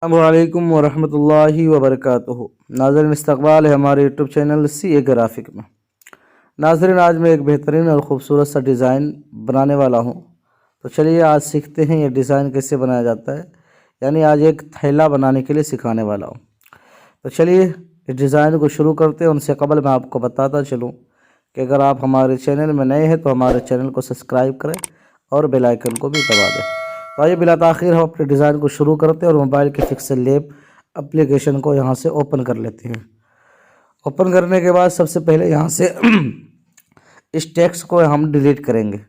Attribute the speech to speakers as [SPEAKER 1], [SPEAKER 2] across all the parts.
[SPEAKER 1] अस्सलामुअलैकुम वरहमतुल्लाहि वबरकातुहू। नाज़रीन, इस्तक़बाल है हमारे यूट्यूब चैनल सी ग्राफ़िक में। नाज़रीन, आज मैं एक बेहतरीन और ख़ूबसूरत सा डिज़ाइन बनाने वाला हूँ। तो चलिए आज सीखते हैं ये डिज़ाइन कैसे बनाया जाता है। यानी आज एक थैला बनाने के लिए सिखाने वाला हूँ। तो चलिए इस डिज़ाइन को शुरू करते हैं। उनसे कबल मैं आपको बताता चलूँ कि अगर आप हमारे चैनल में नए हैं तो हमारे चैनल को सब्सक्राइब करें और बेल आइकन को भी दबा दें। तो आइए बिला ताख़ीर हम अपने डिज़ाइन को शुरू करते हैं और मोबाइल के पिक्सल लैब एप्लीकेशन को यहाँ से ओपन कर लेते हैं। ओपन करने के बाद सबसे पहले यहाँ से इस टेक्स्ट को हम डिलीट करेंगे।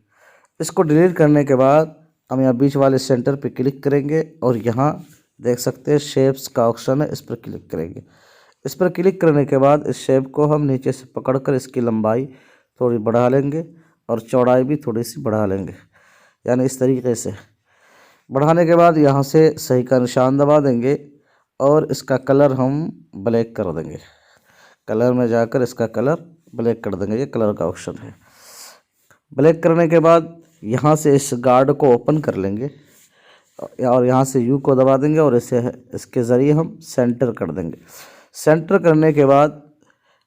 [SPEAKER 1] इसको डिलीट करने के बाद हम यहाँ बीच वाले सेंटर पे क्लिक करेंगे और यहाँ देख सकते हैं शेप्स का ऑप्शन है, इस पर क्लिक करेंगे। इस पर क्लिक करने के बाद इस शेप को हम नीचे से पकड़कर इसकी लंबाई थोड़ी बढ़ा लेंगे और चौड़ाई भी थोड़ी सी बढ़ा लेंगे। यानी इस तरीके से बढ़ाने के बाद यहाँ से सही का निशान दबा देंगे और इसका कलर हम ब्लैक कर देंगे। कलर में जाकर इसका कलर ब्लैक कर देंगे। ये कलर का ऑप्शन है। ब्लैक करने के बाद यहाँ से इस गार्ड को ओपन कर लेंगे और यहाँ से यू को दबा देंगे और इसके ज़रिए हम सेंटर कर देंगे। सेंटर करने के बाद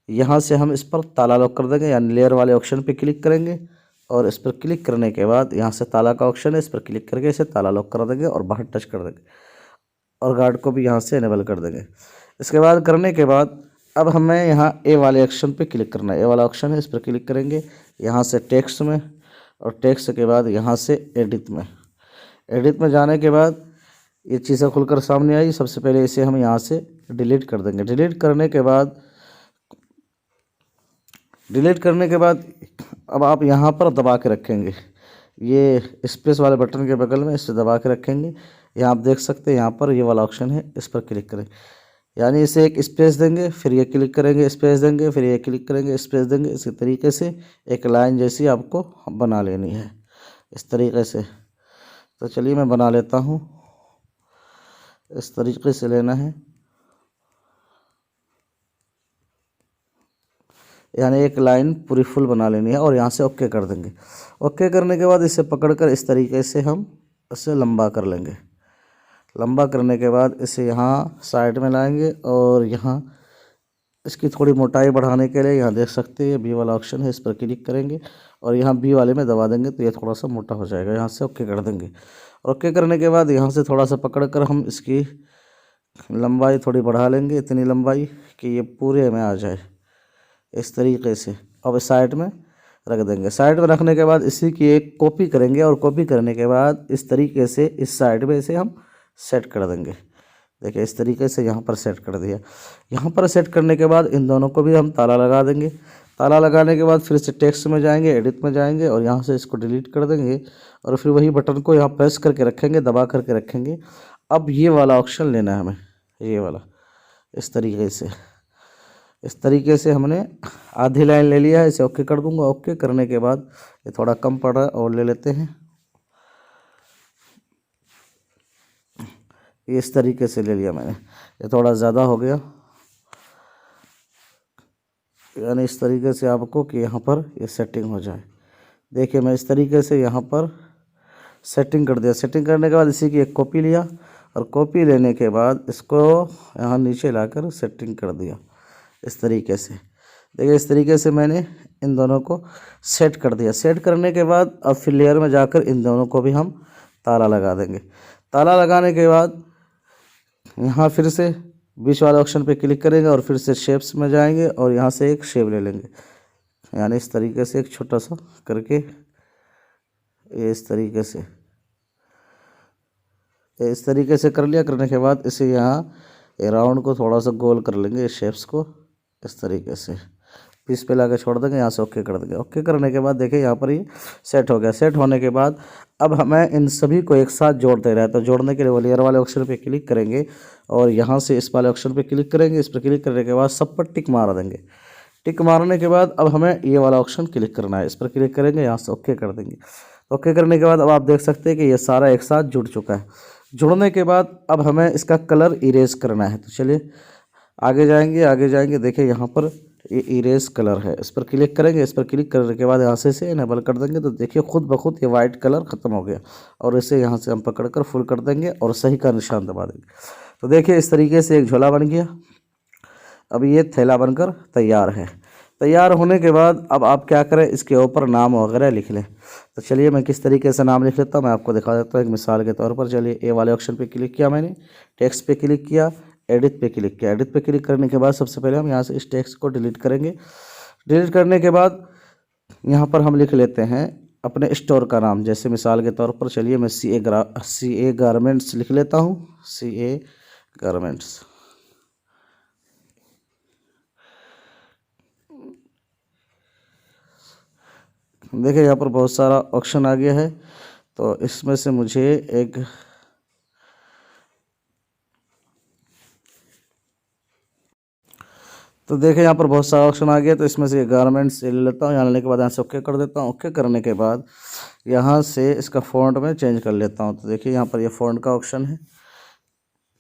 [SPEAKER 1] यहाँ से हम इस पर ताला लॉक कर देंगे। यानी लेयर वाले ऑप्शन पे क्लिक करेंगे और इस पर क्लिक करने के बाद यहाँ से ताला का ऑप्शन है, इस पर क्लिक करके इसे ताला लॉक कर देंगे और बाहर टच कर देंगे और गार्ड को भी यहाँ से इनेबल कर देंगे। इसके बाद करने के बाद अब हमें यहाँ ए वाले ऑप्शन पे क्लिक करना है। ए वाला ऑप्शन है, इस पर क्लिक करेंगे यहाँ से टेक्स्ट में और टेक्स्ट के बाद यहाँ से एडिट में। एडिट में जाने के बाद ये चीज़ें खुलकर सामने आई। सबसे पहले इसे हम यहाँ से डिलीट कर देंगे। डिलीट करने के बाद अब आप यहाँ पर दबा के रखेंगे। ये स्पेस वाले बटन के बगल में इसे दबा के रखेंगे। यहाँ आप देख सकते हैं यहाँ पर ये वाला ऑप्शन है, इस पर क्लिक करें। यानी इसे एक स्पेस देंगे, फिर ये क्लिक करेंगे, स्पेस देंगे, फिर ये क्लिक करेंगे, स्पेस देंगे। इसी तरीके से एक लाइन जैसी आपको बना लेनी है, इस तरीके से। तो चलिए मैं बना लेता हूँ। इस तरीके से लेना है, यानी एक लाइन पूरी फुल बना लेनी है और यहाँ से ओके कर देंगे। ओके करने के बाद इसे पकड़कर इस तरीके से हम इसे लंबा कर लेंगे। लंबा करने के बाद इसे यहाँ साइड में लाएंगे और यहाँ इसकी थोड़ी मोटाई बढ़ाने के लिए यहाँ देख सकते हैं बी वाला ऑप्शन है, इस पर क्लिक करेंगे और यहाँ बी वाले में दबा देंगे तो ये थोड़ा सा मोटा हो जाएगा। यहाँ से ओके कर देंगे और ओके करने के बाद यहाँ से थोड़ा सा पकड़कर हम इसकी लंबाई थोड़ी बढ़ा लेंगे, इतनी लंबाई कि ये पूरे में आ जाए, इस तरीके से। अब साइड में रख देंगे। साइड में रखने के बाद इसी की एक कॉपी करेंगे और कॉपी करने के बाद इस तरीके से इस साइड में इसे हम सेट कर देंगे। देखिए इस तरीके से यहाँ पर सेट कर दिया। यहाँ पर सेट करने के बाद इन दोनों को भी हम ताला लगा देंगे। ताला लगाने के बाद फिर से टेक्स्ट में जाएंगे, एडिट में जाएंगे और यहाँ से इसको डिलीट कर देंगे और फिर वही बटन को यहाँ प्रेस करके रखेंगे, दबा करके रखेंगे। अब ये वाला ऑप्शन लेना है हमें, ये वाला, इस तरीके से हमने आधी लाइन ले लिया है। इसे ओके कर दूंगा। ओके करने के बाद ये थोड़ा कम पड़ रहा है और ले लेते हैं। इस तरीके से ले लिया मैंने, ये थोड़ा ज़्यादा हो गया। यानी इस तरीके से आपको कि यहाँ पर ये सेटिंग हो जाए। देखिए मैं इस तरीके से यहाँ पर सेटिंग कर दिया। सेटिंग करने के बाद इसी की एक कॉपी लिया और कॉपी लेने के बाद इसको यहाँ नीचे लाकर सेटिंग कर दिया, इस तरीके से। देखिए इस तरीके से मैंने इन दोनों को सेट कर दिया। सेट करने के बाद अब फिर लेयर में जाकर इन दोनों को भी हम ताला लगा देंगे। ताला लगाने के बाद यहाँ फिर से बीच वाले ऑप्शन पे क्लिक करेंगे और फिर से शेप्स में जाएंगे और यहाँ से एक शेप ले लेंगे। यानी इस तरीके से एक छोटा सा करके इस तरीके से कर लिया। करने के बाद इसे यहाँ राउंड को थोड़ा सा गोल कर लेंगे, शेप्स को इस तरीके से पीस पे लाकर छोड़ देंगे। यहाँ से ओके कर देंगे। ओके करने के बाद देखिए यहाँ पर ये सेट हो गया। सेट होने के बाद अब हमें इन सभी को एक साथ जोड़ दे रहा है। तो जोड़ने के लिए वो लेयर वाले ऑप्शन पे क्लिक करेंगे और यहाँ से इस वाले ऑप्शन पे क्लिक करेंगे। इस पर क्लिक करने के बाद सब पर टिक मार देंगे। टिक मारने के बाद अब हमें ये वाला ऑप्शन क्लिक करना है। इस पर क्लिक करेंगे, यहाँ से ओके कर देंगे। ओके करने के बाद अब आप देख सकते हैं कि ये सारा एक साथ जुड़ चुका है। जुड़ने के बाद अब हमें इसका कलर इरेज करना है। तो चलिए आगे जाएंगे। देखिए यहाँ पर ये इरेज कलर है, इस पर क्लिक करेंगे। इस पर क्लिक करने के बाद यहाँ से इसे इनेबल कर देंगे तो देखिए खुद ब खुद ये वाइट कलर ख़त्म हो गया और इसे यहाँ से हम पकड़कर फुल कर देंगे और सही का निशान दबा देंगे। तो देखिए इस तरीके से एक झोला बन गया। अब ये थैला बनकर तैयार है। तैयार होने के बाद अब आप क्या करें, इसके ऊपर नाम वगैरह लिख लें। तो चलिए मैं किस तरीके से नाम लिख लेता हूँ मैं आपको दिखा देता हूँ एक मिसाल के तौर पर। चलिए ए वाले ऑप्शन पे क्लिक किया मैंने, टेक्स्ट पे क्लिक किया, एडिट पे क्लिक किया। एडिट पे क्लिक करने के बाद सबसे पहले हम यहाँ से इस टेक्स्ट को डिलीट करेंगे। डिलीट करने के बाद यहाँ पर हम लिख लेते हैं अपने स्टोर का नाम। जैसे मिसाल के तौर पर चलिए मैं सी ए गारमेंट्स लिख लेता हूँ, सी ए गारमेंट्स। देखिए यहाँ पर बहुत सारा ऑप्शन आ गया है, तो इसमें से मुझे एक तो देखिए यहाँ पर बहुत सारा ऑप्शन आ गया, तो इसमें से गारमेंट्स ले लेता हूँ। यहाँ लेने के बाद यहाँ से ओके कर देता हूँ। ओके करने के बाद यहाँ से इसका फ़ॉन्ट में चेंज कर लेता हूँ। तो देखिए यहाँ पर ये फ़ॉन्ट का ऑप्शन है,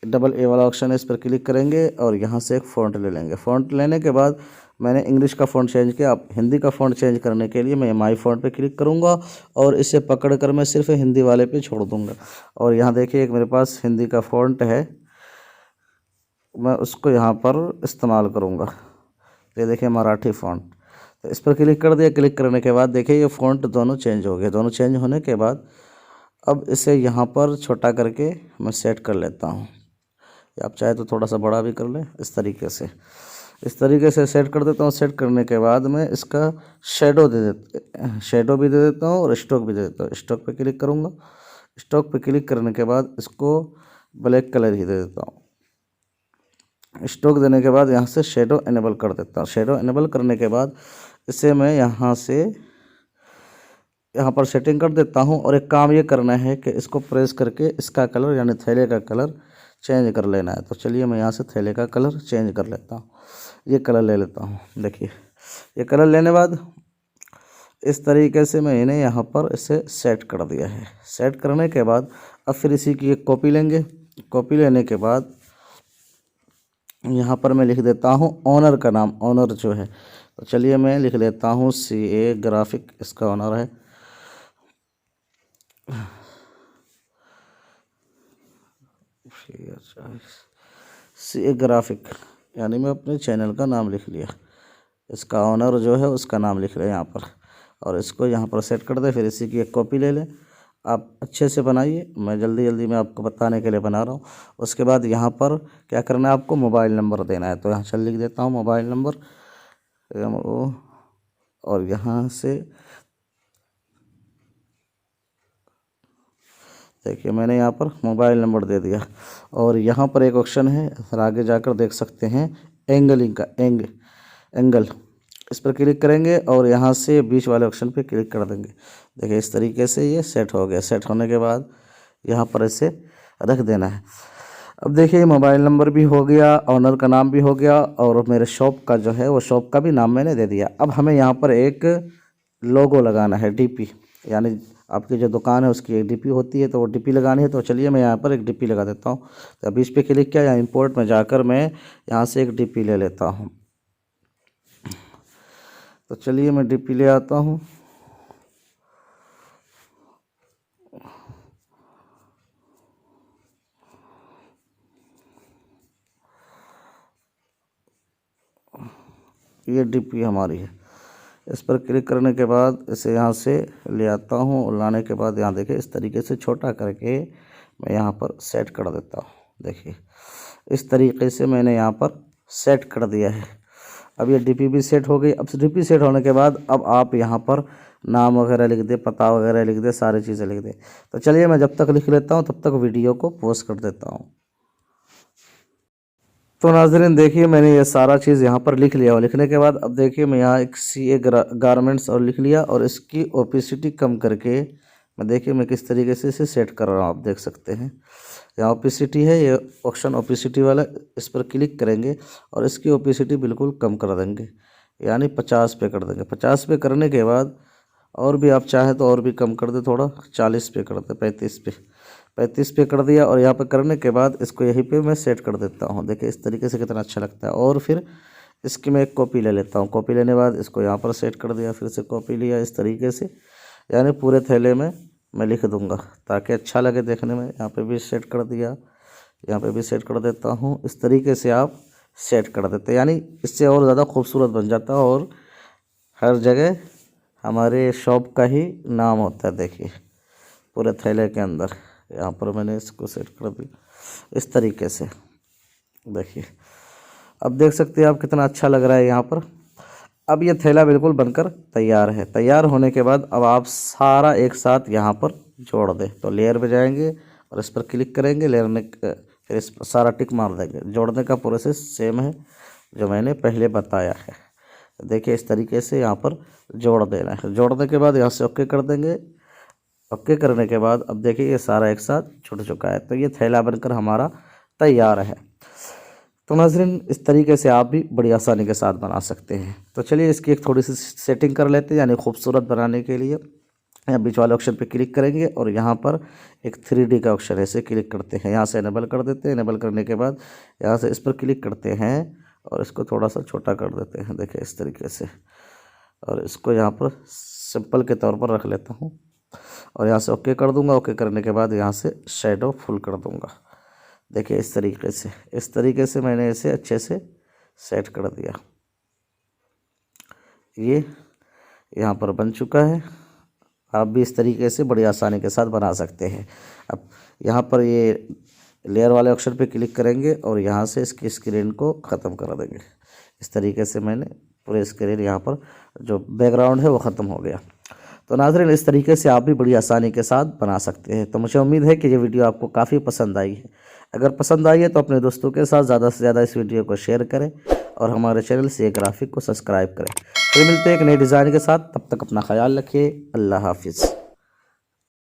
[SPEAKER 1] डबल ए वाला ऑप्शन है, इस पर क्लिक करेंगे और यहाँ से एक फ़ॉन्ट ले लेंगे। फ़ॉन्ट लेने के बाद मैंने इंग्लिश का फ़ॉन्ट चेंज किया। अब हिंदी का फ़ॉन्ट चेंज करने के लिए मैं माई फ़ॉन्ट पे क्लिक करूँगा और इसे पकड़ कर मैं सिर्फ हिंदी वाले पे छोड़ दूँगा। और यहाँ देखिए एक मेरे पास हिंदी का फ़ॉन्ट है, मैं उसको यहाँ पर इस्तेमाल करूँगा। ये देखिए मराठी फ़ॉन्ट, तो इस पर क्लिक कर दिया। क्लिक करने के बाद देखिए ये फ़ॉन्ट दोनों चेंज हो गए। दोनों चेंज होने के बाद अब इसे यहाँ पर छोटा करके मैं सेट कर लेता हूँ। आप चाहे तो थोड़ा सा बड़ा भी कर लें। इस तरीके से सेट कर देता हूँ। सेट करने के बाद मैं इसका शेडो भी दे देता हूँ और स्टॉक भी दे देता हूँ। स्टॉक पे क्लिक करूँगा। स्टॉक पे क्लिक करने के बाद इसको ब्लैक कलर ही दे देता हूँ। स्टॉक देने के बाद यहाँ से शेडो इनेबल कर देता हूँ। शेडो इनेबल करने के बाद इसे मैं यहाँ पर सेटिंग कर देता हूँ। और एक काम ये करना है कि इसको प्रेस करके इसका कलर यानी थैले का कलर चेंज कर लेना है। तो चलिए मैं यहाँ से थैले का कलर चेंज कर लेता हूँ। ये कलर ले लेता हूँ। देखिए ये कलर लेने बाद इस तरीके से मैंने यहाँ पर इसे सेट कर दिया है। सेट करने के बाद अब फिर इसी की एक कॉपी लेंगे। कॉपी लेने के बाद यहाँ पर मैं लिख देता हूँ ऑनर का नाम, ऑनर जो है। तो चलिए मैं लिख लेता हूँ सी ए ग्राफिक, इसका ऑनर है। सी ए ग्राफिक यानी मैं अपने चैनल का नाम लिख लिया। इसका ऑनर जो है उसका नाम लिख लिया यहाँ पर और इसको यहाँ पर सेट कर दे। फिर इसी की एक कॉपी ले लें। आप अच्छे से बनाइए, मैं जल्दी में आपको बताने के लिए बना रहा हूँ। उसके बाद यहाँ पर क्या करना है, आपको मोबाइल नंबर देना है। तो यहाँ से लिख देता हूँ मोबाइल नंबर और यहाँ से देखिए मैंने यहाँ पर मोबाइल नंबर दे दिया। और यहाँ पर एक ऑप्शन है, फिर आगे जाकर देख सकते हैं एंगलिंग का एंगल, इस पर क्लिक करेंगे और यहाँ से बीच वाले ऑप्शन पे क्लिक कर देंगे। देखिए इस तरीके से ये सेट हो गया। सेट होने के बाद यहाँ पर इसे रख देना है। अब देखिए मोबाइल नंबर भी हो गया, ऑनर का नाम भी हो गया और मेरे शॉप का जो है वो शॉप का भी नाम मैंने दे दिया। अब हमें यहाँ पर एक लोगो लगाना है, डीपी, यानी आपकी जो दुकान है उसकी एक डीपी होती है, तो वो डीपी लगानी है। तो चलिए मैं यहाँ पर एक डीपी लगा देता हूँ। तो अब इस पर क्लिक किया या इंपोर्ट में जाकर मैं यहाँ से एक डीपी ले लेता हूँ। तो चलिए मैं डीपी ले आता हूँ। ये डीपी हमारी है। इस पर क्लिक करने के बाद इसे यहाँ से ले आता हूँ और लाने के बाद यहाँ देखिए इस तरीके से छोटा करके मैं यहाँ पर सेट कर देता हूँ। देखिए इस तरीके से मैंने यहाँ पर सेट कर दिया है। अब ये डीपी भी सेट हो गई। अब डीपी सेट होने के बाद अब आप यहाँ पर नाम वगैरह लिख दे, पता वगैरह लिख दे, सारी चीज़ें लिख दे। तो चलिए मैं जब तक लिख लेता हूँ तब तक वीडियो को पॉज कर देता हूँ। तो नाज़रीन देखिए मैंने ये सारा चीज़ यहाँ पर लिख लिया और लिखने के बाद अब देखिए मैं यहाँ एक सी ए गारमेंट्स और लिख लिया और इसकी ओपेसिटी कम करके मैं देखिए मैं किस तरीके से इसे सेट कर रहा हूँ। आप देख सकते हैं यहाँ ओपेसिटी है, ये ऑप्शन ओपेसिटी वाला, इस पर क्लिक करेंगे और इसकी ओपेसिटी बिल्कुल कम कर देंगे, यानी 50 पे कर देंगे। 50 पे करने के बाद और भी आप चाहें तो और भी कम कर दे, थोड़ा 40 पे कर दे, 35 पे कर दिया। और यहाँ पे करने के बाद इसको यहीं पे मैं सेट कर देता हूँ। देखिए इस तरीके से कितना अच्छा लगता है। और फिर इसकी मैं एक कॉपी ले लेता हूँ। कॉपी लेने बाद इसको यहाँ पर सेट कर दिया, फिर से कॉपी लिया इस तरीके से, यानी पूरे थैले में मैं लिख दूँगा ताकि अच्छा लगे देखने में। यहाँ पे भी सेट कर दिया, यहाँ पे भी सेट कर देता हूँ। इस तरीके से आप सेट कर देते हैं, यानी इससे और ज़्यादा खूबसूरत बन जाता है और हर जगह हमारे शॉप का ही नाम होता है। देखिए पूरे थैले के अंदर यहाँ पर मैंने इसको सेट कर दिया इस तरीके से। देखिए अब देख सकते हैं आप कितना अच्छा लग रहा है यहाँ पर। अब ये थैला बिल्कुल बनकर तैयार है। तैयार होने के बाद अब आप सारा एक साथ यहाँ पर जोड़ दें। तो लेयर पे जाएंगे और इस पर क्लिक करेंगे, लेयर में फिर इस पर सारा टिक मार देंगे। जोड़ने का प्रोसेस सेम है जो मैंने पहले बताया है। देखिए इस तरीके से यहाँ पर जोड़ देना है। जोड़ने के बाद यहाँ से ओके कर देंगे। ओके करने के बाद अब देखिए ये सारा एक साथ छुट चुका है। तो ये थैला बनकर हमारा तैयार है। तो नाज़रीन इस तरीके से आप भी बड़ी आसानी के साथ बना सकते हैं। तो चलिए इसकी एक थोड़ी सी सेटिंग कर लेते हैं, यानी खूबसूरत बनाने के लिए यहाँ बीच वाले ऑप्शन पे क्लिक करेंगे और यहाँ पर एक 3D का ऑप्शन है, इसे क्लिक करते हैं। यहाँ से इनेबल कर देते हैं। इनेबल करने के बाद यहाँ से इस पर क्लिक करते हैं और इसको थोड़ा सा छोटा कर देते हैं। देखिए इस तरीके से, और इसको यहाँ पर सिंपल के तौर पर रख लेता हूँ और यहाँ से ओके कर दूँगा। ओके करने के बाद यहाँ से शेडो फुल कर दूँगा। देखिए इस तरीके से मैंने इसे अच्छे से सेट कर दिया। ये यहाँ पर बन चुका है। आप भी इस तरीके से बड़ी आसानी के साथ बना सकते हैं। अब यहाँ पर ये लेयर वाले ऑप्शन पे क्लिक करेंगे और यहाँ से इसकी स्क्रीन को ख़त्म कर देंगे। इस तरीके से मैंने पूरे स्क्रीन यहाँ पर जो बैकग्राउंड है वो ख़त्म हो गया। तो नाज़रीन इस तरीके से आप भी बड़ी आसानी के साथ बना सकते हैं। तो मुझे उम्मीद है कि ये वीडियो आपको काफ़ी पसंद आई है। अगर पसंद आई है तो अपने दोस्तों के साथ ज़्यादा से ज़्यादा इस वीडियो को शेयर करें और हमारे चैनल से ग्राफिक को सब्सक्राइब करें। फिर मिलते हैं एक नए डिज़ाइन के साथ। तब तक अपना ख्याल रखिए। अल्लाह हाफिज़।